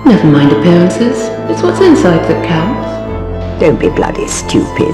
Never mind appearances. It's what's inside that counts. Don't be bloody stupid.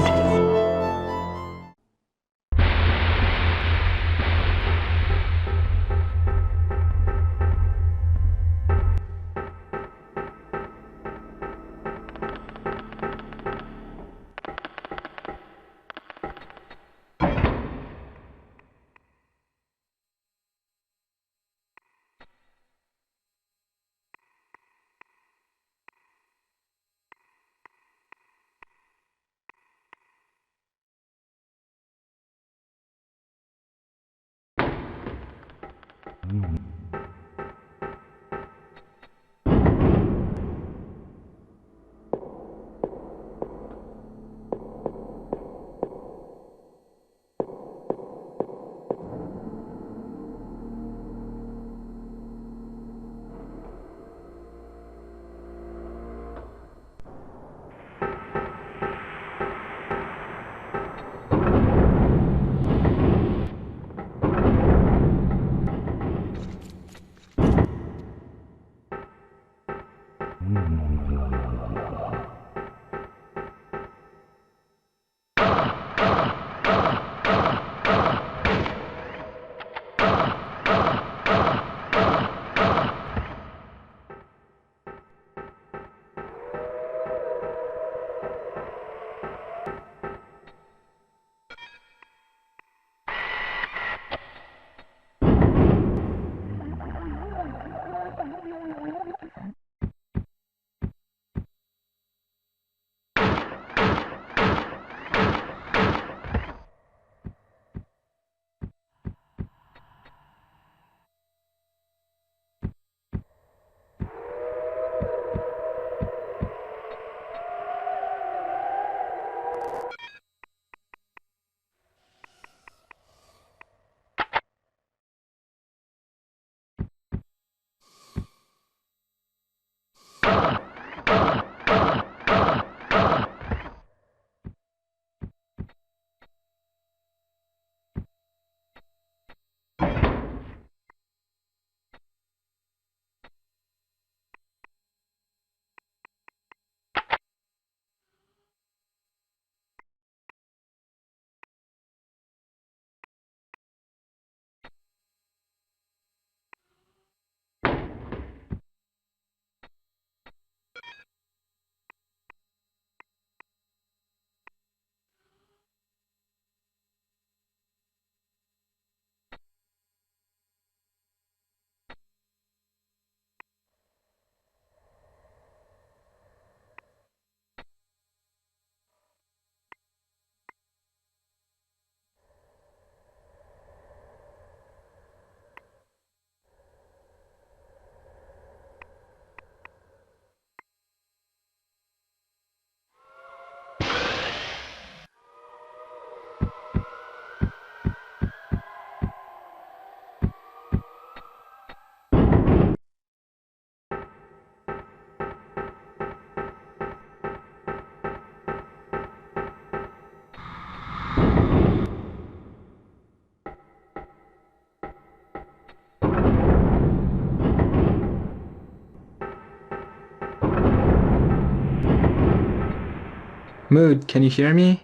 Mood, can you hear me?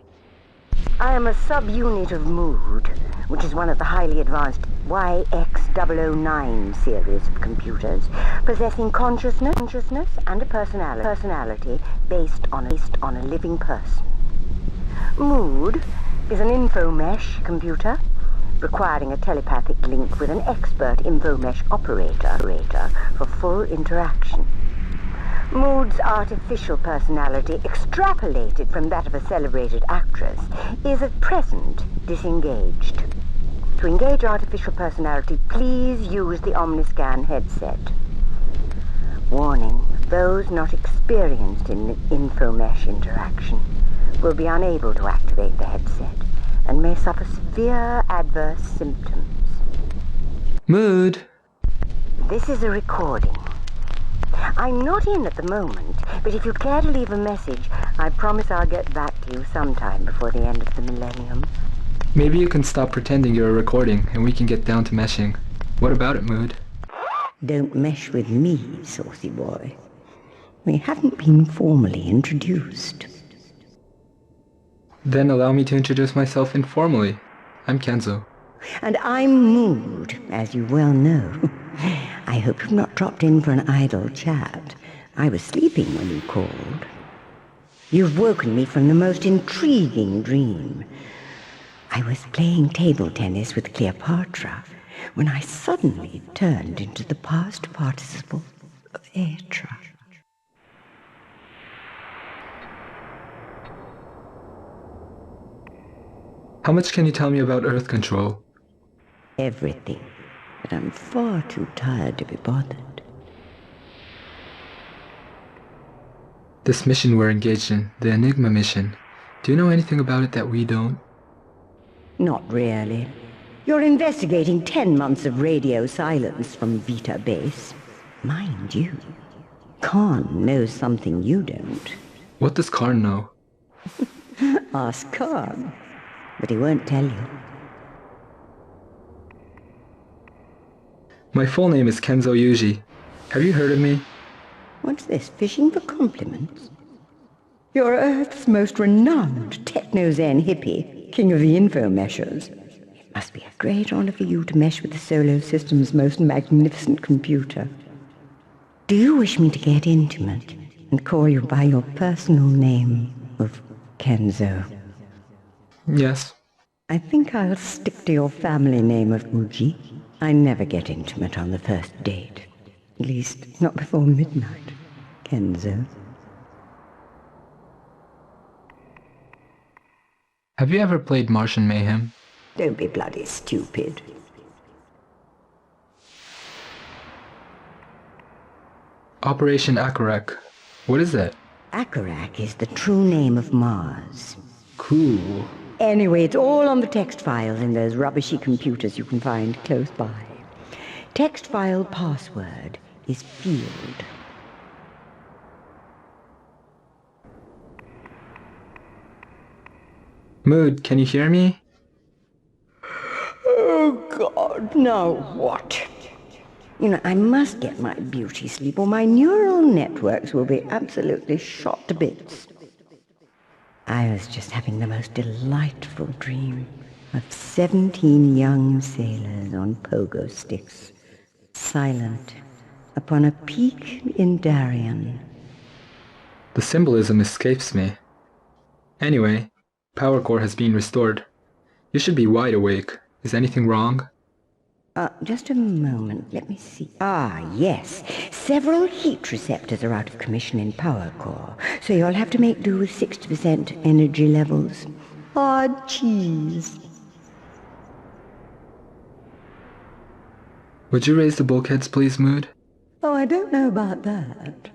I am a subunit of Mood, which is one of the highly advanced YX009 series of computers, possessing consciousness and a personality based on a living person. Mood is an info-mesh computer, requiring a telepathic link with an expert info-mesh operator for full interaction. Mood's artificial personality, extrapolated from that of a celebrated actress, is at present disengaged. To engage artificial personality, please use the Omniscan headset. Warning, those not experienced in info-mesh interaction will be unable to activate the headset and may suffer severe adverse symptoms. Mood! This is a recording. I'm not in at the moment, but if you'd care to leave a message, I promise I'll get back to you sometime before the end of the millennium. Maybe you can stop pretending you're recording and we can get down to meshing. What about it, Mood? Don't mesh with me, saucy boy. We haven't been formally introduced. Then allow me to introduce myself informally. I'm Kenzo. And I'm Mood, as you well know. I hope you've not dropped in for an idle chat. I was sleeping when you called. You've woken me from the most intriguing dream. I was playing table tennis with Cleopatra when I suddenly turned into the past participle of Aetra. How much can you tell me about Earth control? Everything, but I'm far too tired to be bothered. This mission we're engaged in, the Enigma mission, do you know anything about it that we don't? Not really. You're investigating 10 months of radio silence from Vita base. Mind you, Khan knows something you don't. What does Karn know? Ask Khan, but he won't tell you. My full name is Kenzo Yuji. Have you heard of me? What's this, fishing for compliments? You're Earth's most renowned techno-zen hippie, king of the info-meshers. It must be a great honor for you to mesh with the solar system's most magnificent computer. Do you wish me to get intimate and call you by your personal name of Kenzo? Yes. I think I'll stick to your family name of Uji. I never get intimate on the first date. At least, not before midnight, Kenzo. Have you ever played Martian Mayhem? Don't be bloody stupid. Operation Akarak. What is that? Akarak is the true name of Mars. Cool. Anyway, it's all on the text files in those rubbishy computers you can find close by. Text file password is field. Mood, can you hear me? Oh, God, now what? You know, I must get my beauty sleep or my neural networks will be absolutely shot to bits. I was just having the most delightful dream of 17 young sailors on pogo sticks, silent, upon a peak in Darien. The symbolism escapes me. Anyway, power core has been restored. You should be wide awake. Is anything wrong? Just a moment, let me see. Ah, yes. Several heat receptors are out of commission in power core, so you'll have to make do with 60% energy levels. Odd cheese. Would you raise the bulkheads, please, Mood? Oh, I don't know about that.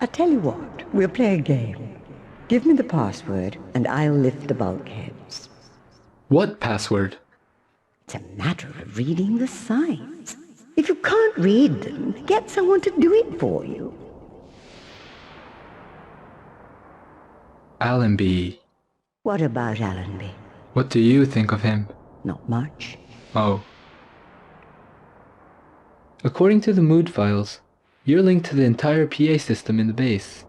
I tell you what, we'll play a game. Give me the password, and I'll lift the bulkheads. What password? It's a matter of reading the signs. If you can't read them, get someone to do it for you. Allenby. What about Allenby? What do you think of him? Not much. Oh. According to the Mood files, you're linked to the entire PA system in the base.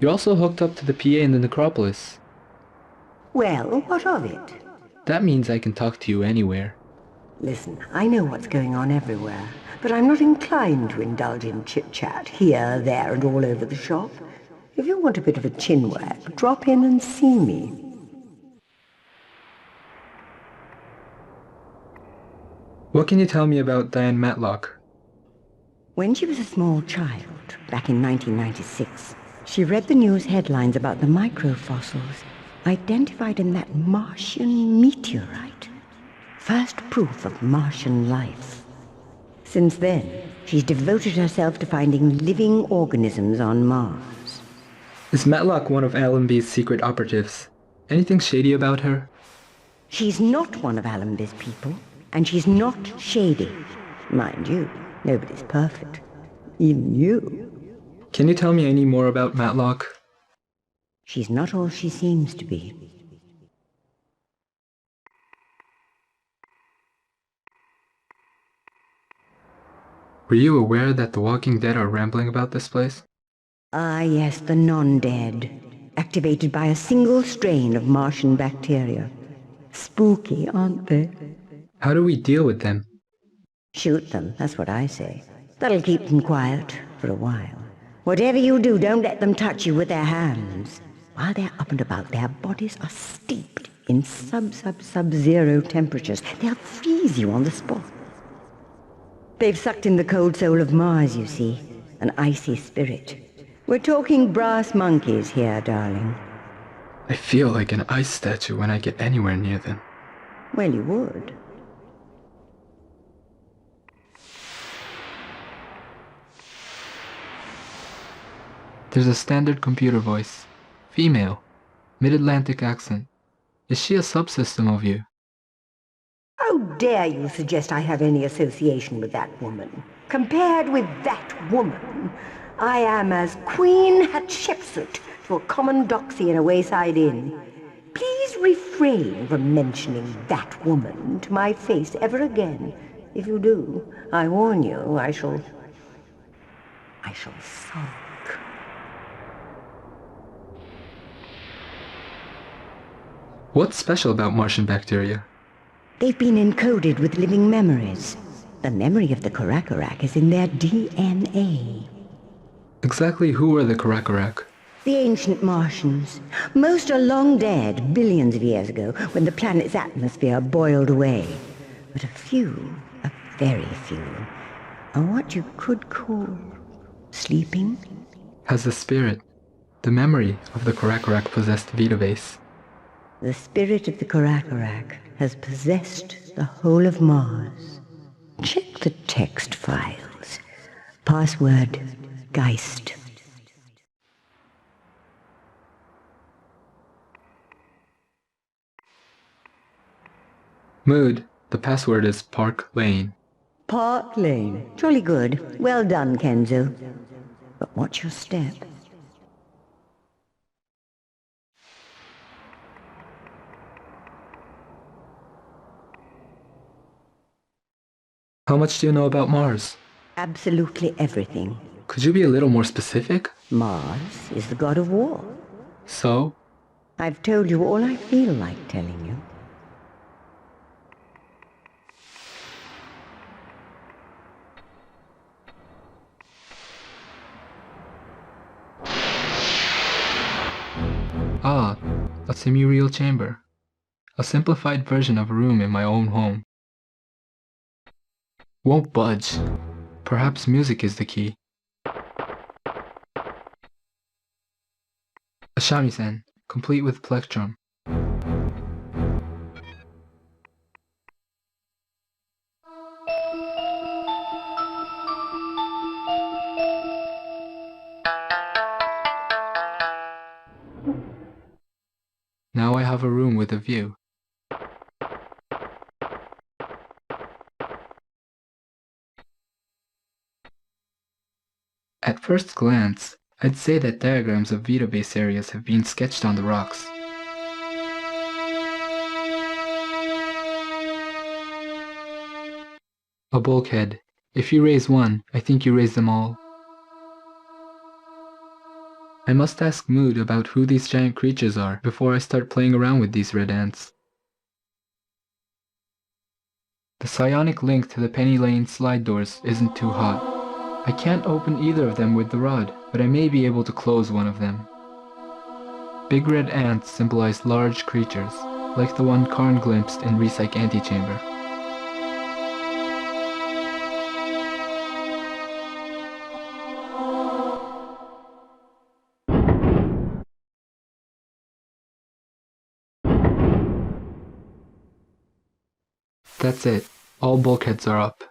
You're also hooked up to the PA in the necropolis. Well, what of it? That means I can talk to you anywhere. Listen, I know what's going on everywhere, but I'm not inclined to indulge in chit-chat here, there, and all over the shop. If you want a bit of a chinwag, drop in and see me. What can you tell me about Diane Matlock? When she was a small child, back in 1996, she read the news headlines about the microfossils identified in that Martian meteorite. First proof of Martian life. Since then, she's devoted herself to finding living organisms on Mars. Is Matlock one of Allenby's secret operatives? Anything shady about her? She's not one of Allenby's people, and she's not shady. Mind you, nobody's perfect. Even you. Can you tell me any more about Matlock? She's not all she seems to be. Were you aware that the Walking Dead are rambling about this place? Ah, yes, the non-dead. Activated by a single strain of Martian bacteria. Spooky, aren't they? How do we deal with them? Shoot them, that's what I say. That'll keep them quiet for a while. Whatever you do, don't let them touch you with their hands. While they're up and about, their bodies are steeped in sub-zero temperatures. They'll freeze you on the spot. They've sucked in the cold soul of Mars, you see. An icy spirit. We're talking brass monkeys here, darling. I feel like an ice statue when I get anywhere near them. Well, you would. There's a standard computer voice. Female. Mid-Atlantic accent. Is she a subsystem of you? How dare you suggest I have any association with that woman? Compared with that woman, I am as Queen Hatshepsut to a common doxy in a wayside inn. Please refrain from mentioning that woman to my face ever again. If you do, I warn you, I shall sulk. What's special about Martian bacteria? They've been encoded with living memories. The memory of the Korakorak is in their DNA. Exactly who are the Korakorak? The ancient Martians. Most are long dead, billions of years ago, when the planet's atmosphere boiled away. But a few, a very few, are what you could call sleeping. Has the spirit, the memory of the Korakorak possessed Vita base? The spirit of the Korakorak has possessed the whole of Mars. Check the text files. Password, Geist. Mood, the password is Park Lane. Park Lane. Jolly good. Well done, Kenzo. But watch your step. How much do you know about Mars? Absolutely everything. Could you be a little more specific? Mars is the god of war. So? I've told you all I feel like telling you. Ah, a semi-real chamber. A simplified version of a room in my own home. Won't budge. Perhaps music is the key. A shamisen, complete with plectrum. Now I have a room with a view. At first glance, I'd say that diagrams of Vita base areas have been sketched on the rocks. A bulkhead. If you raise one, I think you raise them all. I must ask Mood about who these giant creatures are before I start playing around with these red ants. The psionic link to the Penny Lane slide doors isn't too hot. I can't open either of them with the rod, but I may be able to close one of them. Big red ants symbolize large creatures, like the one Karn glimpsed in Recyc antechamber. That's it. All bulkheads are up.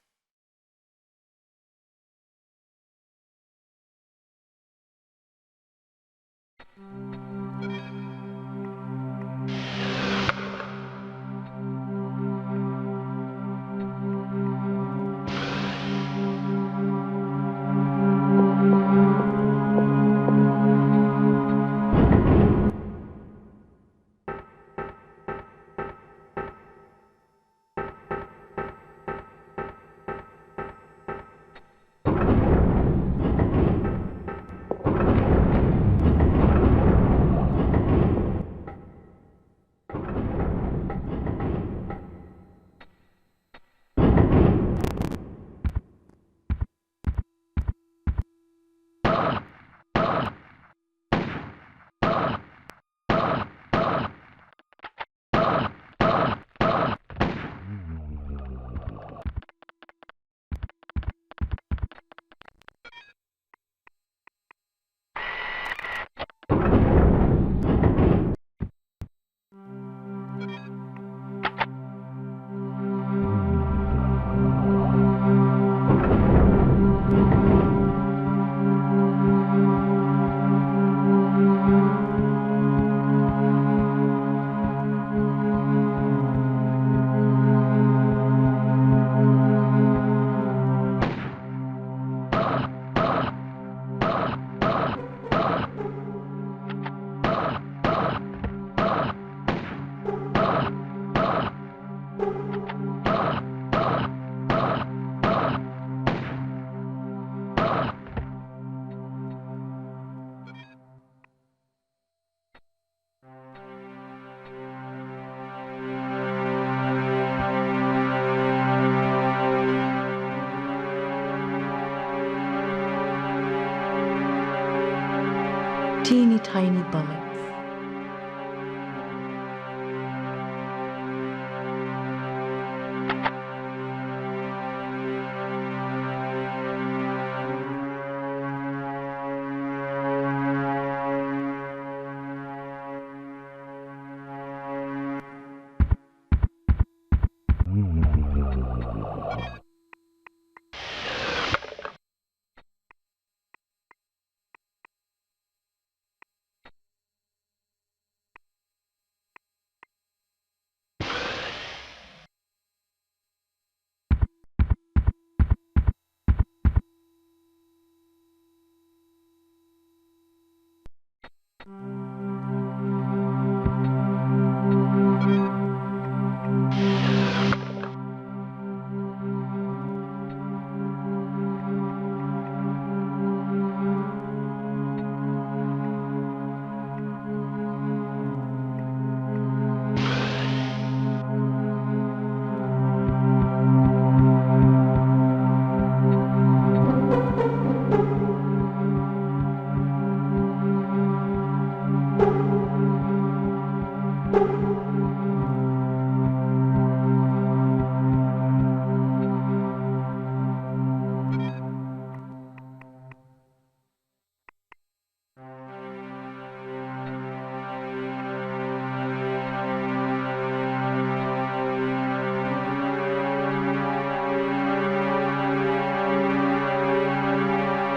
teeny tiny bullets.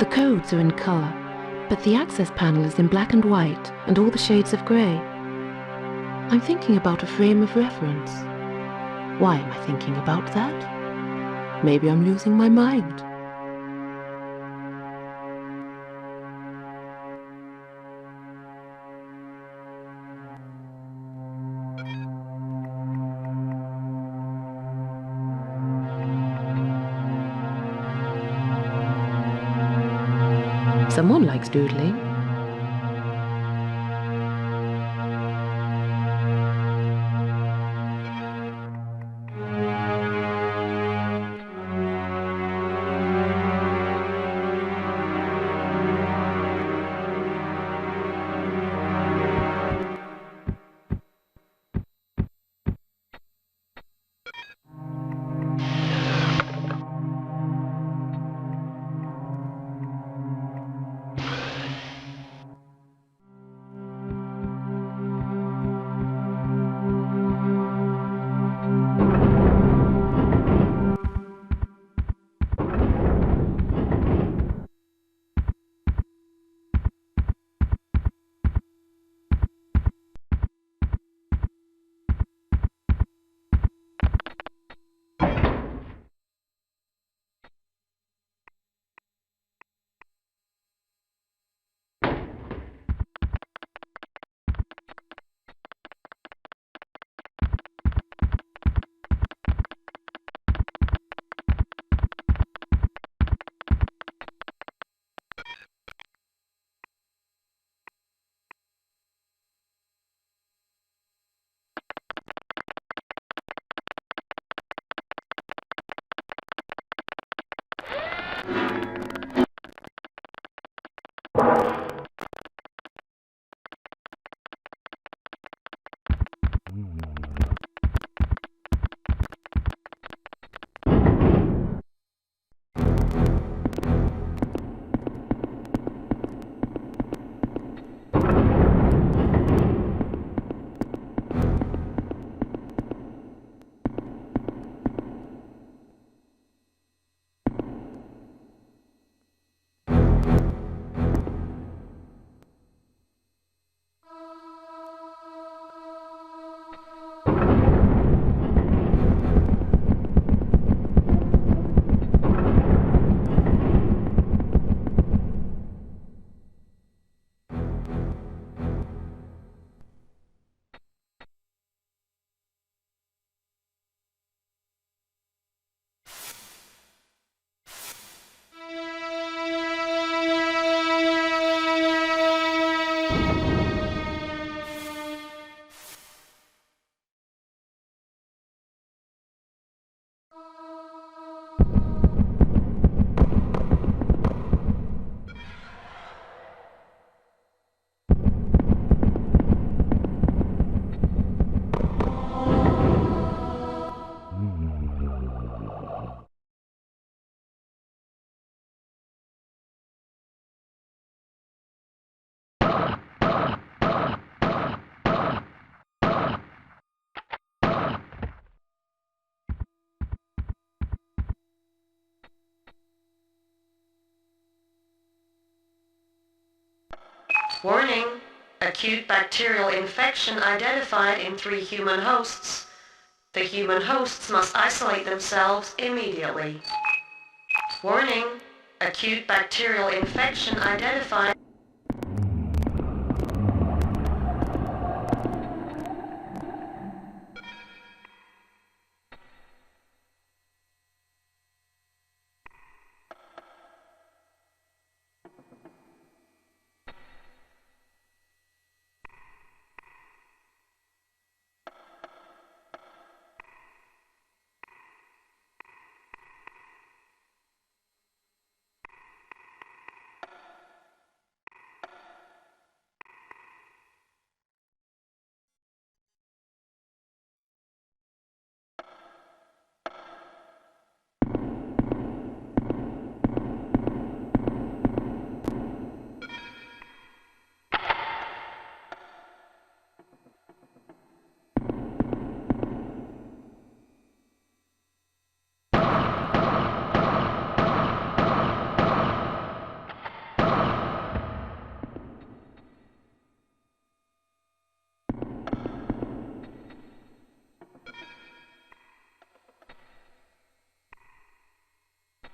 The codes are in color, but the access panel is in black and white and all the shades of grey. I'm thinking about a frame of reference. Why am I thinking about that? Maybe I'm losing my mind. Someone likes doodling. Warning! Acute bacterial infection identified in 3 human hosts. The human hosts must isolate themselves immediately. Warning! Acute bacterial infection identified.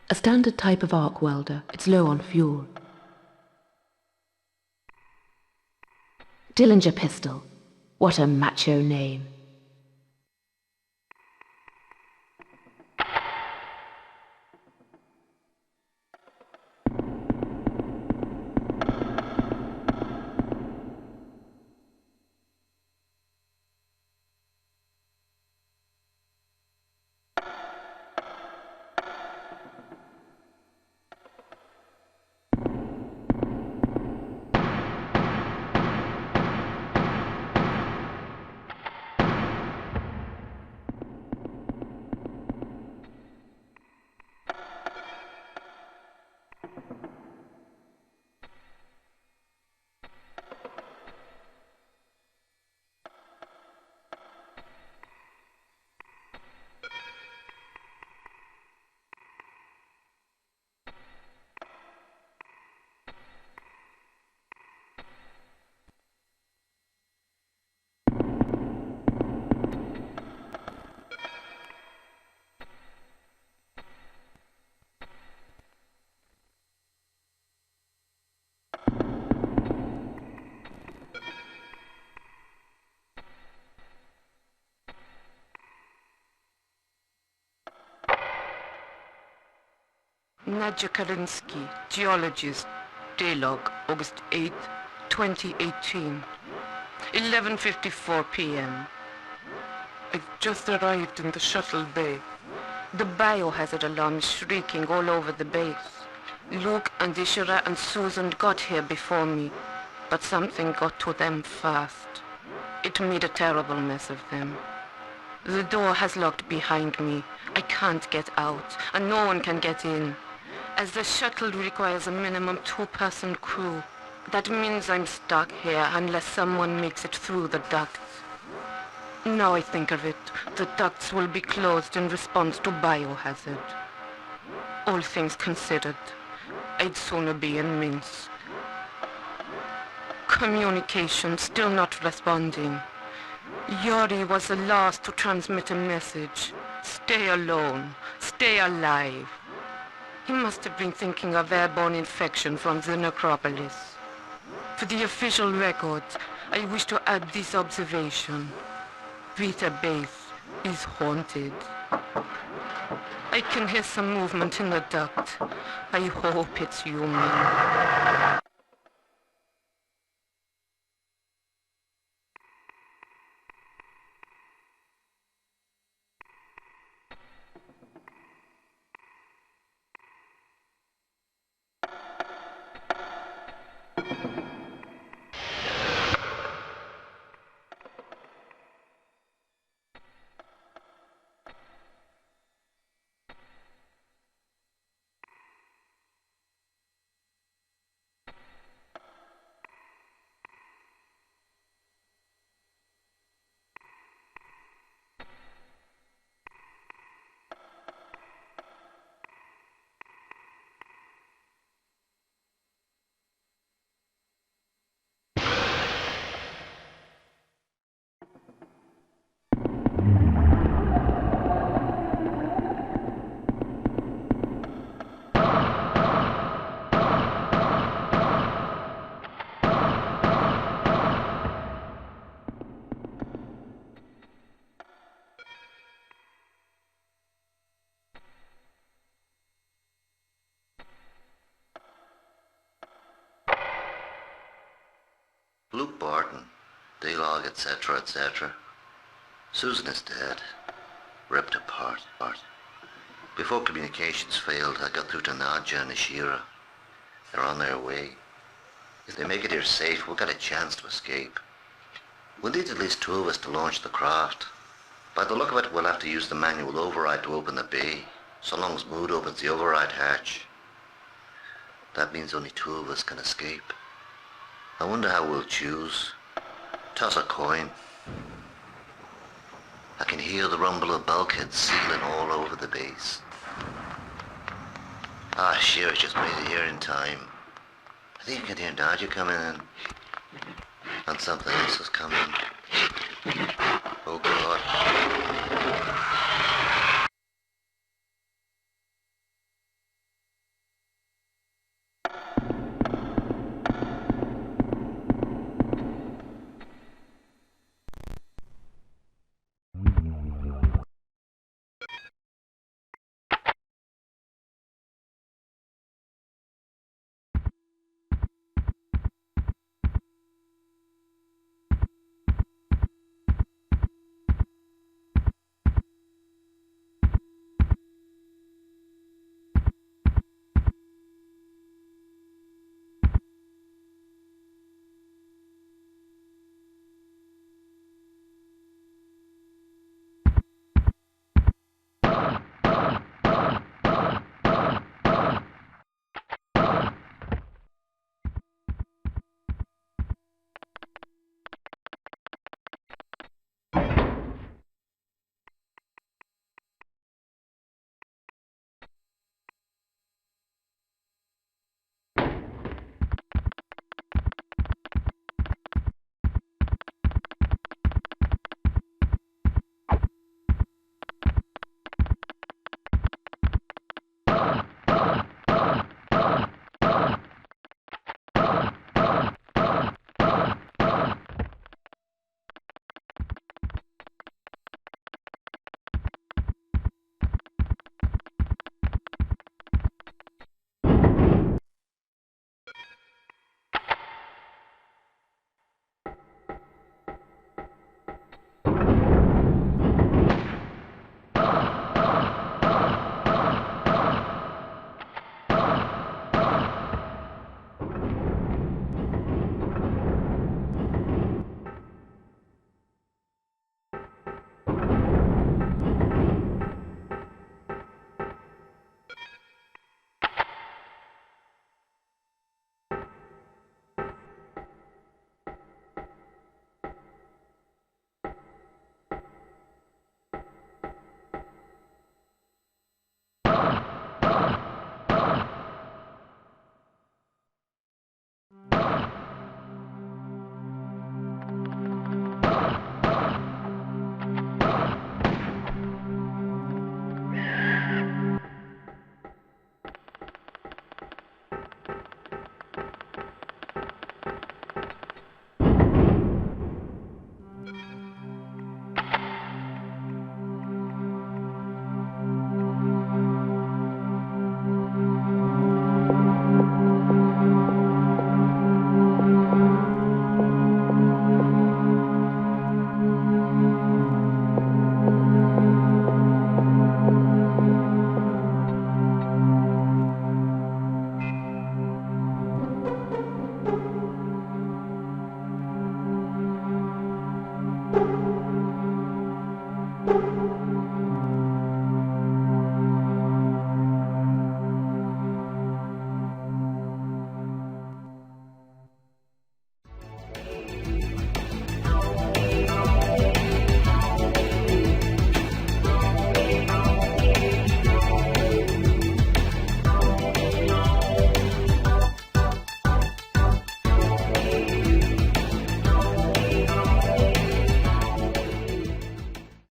A standard type of arc welder. It's low on fuel. Dilliger pistol. What a macho name. Nadja Kalinsky, geologist, Daylog, August 8, 2018, 11:54 p.m. I've just arrived in the shuttle bay. The biohazard alarm is shrieking all over the base. Luke and Ishira and Susan got here before me, but something got to them fast. It made a terrible mess of them. The door has locked behind me. I can't get out, and no one can get in. As the shuttle requires a minimum 2-person crew, that means I'm stuck here unless someone makes it through the ducts. Now I think of it, the ducts will be closed in response to biohazard. All things considered, I'd sooner be in Minsk. Communication still not responding. Yuri was the last to transmit a message. Stay alone, stay alive. He must have been thinking of airborne infection from the necropolis. For the official records, I wish to add this observation. Vita base is haunted. I can hear some movement in the duct. I hope it's human. Luke Barton, Dilliger, etc., etc. Susan is dead. Ripped apart. Before communications failed, I got through to Nadja and Ashira. They're on their way. If they make it here safe, we've got a chance to escape. We'll need at least 2 of us to launch the craft. By the look of it, we'll have to use the manual override to open the bay, so long as Mood opens the override hatch. That means only 2 of us can escape. I wonder how we'll choose. Toss a coin. I can hear the rumble of bulkheads sealing all over the base. Ah, sure, I just made it here in time. I think you can hear Nadja coming in. And something else is coming. Oh, God.